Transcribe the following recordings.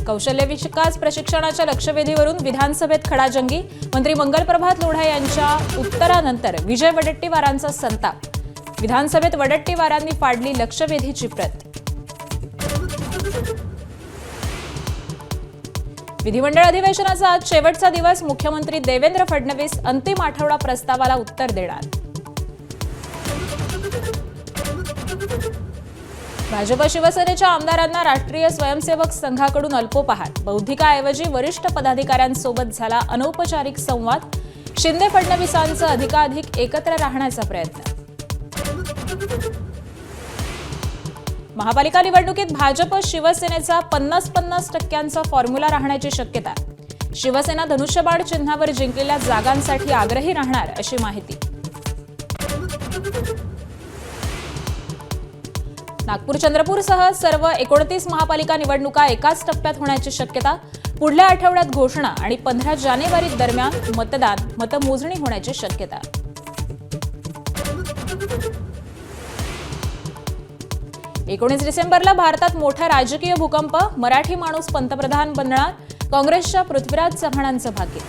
कौशल्य विकास प्रशिक्षणाच्या लक्षवेधीवरून विधानसभेत खडाजंगी. मंत्री मंगलप्रभात लोढा यांच्या उत्तरानंतर विजय वडेट्टीवारांचा संताप. विधानसभेत वडेट्टीवारांनी फाडली लक्षवेधीची प्रत. विधिमंडळ अधिवेशनाचा आज शेवटचा दिवस. मुख्यमंत्री देवेंद्र फडणवीस अंतिम आठवडा प्रस्तावाला उत्तर देणार. भाजप शिवसेनेच्या आमदारांना राष्ट्रीय स्वयंसेवक संघाकडून अल्पोपहार. बौद्धिकाऐवजी वरिष्ठ पदाधिकाऱ्यांसोबत झाला अनौपचारिक संवाद. शिंदे फडणवीसांचं अधिकाधिक एकत्र राहण्याचा प्रयत्न. महापालिका निवडणुकीत भाजप शिवसेनेचा 50-50% फॉर्म्युला राहण्याची शक्यता. शिवसेना धनुष्यबाण चिन्हावर जिंकलेल्या जागांसाठी आग्रही राहणार अशी माहिती. नागपूर चंद्रपूरसह सर्व 29 महापालिका निवडणुका एकाच टप्प्यात होण्याची शक्यता. पुढल्या आठवड्यात घोषणा आणि 15 जानेवारी दरम्यान मतमोजणी होण्याची शक्यता. 19 डिसेंबरला भारतात मोठा राजकीय भूकंप. मराठी माणूस पंतप्रधान बनणार. काँग्रेसच्या पृथ्वीराज चव्हाणांचं भाग्य.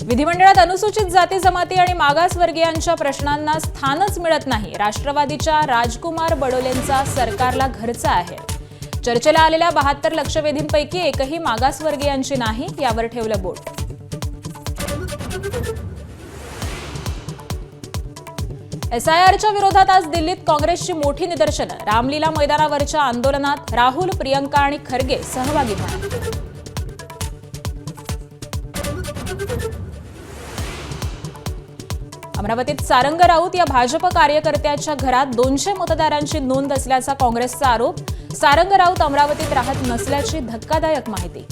विधिमंडळात अनुसूचित जाती जमाती आणि मागासवर्गीयांच्या प्रश्नांना स्थानच मिळत नाही. राष्ट्रवादीच्या राजकुमार बडोलेंचा सरकारला घरचा आहे. चर्चेला आलेल्या 72 लक्षवेधींपैकी एकही मागासवर्गीयांची नाही, यावर ठेवलं बोट. SIRच्या विरोधात आज दिल्लीत काँग्रेसची मोठी निदर्शनं. रामलीला मैदानावरच्या आंदोलनात राहुल, प्रियंका आणि खरगे सहभागी होणार. अमरावतीत सारंग राऊत या भाजप कार्यकर्त्याच्या घरात 200 मतदारांची नोंद असल्याचा काँग्रेसचा आरोप. सारंग राऊत अमरावतीत राहत नसल्याची धक्कादायक माहिती.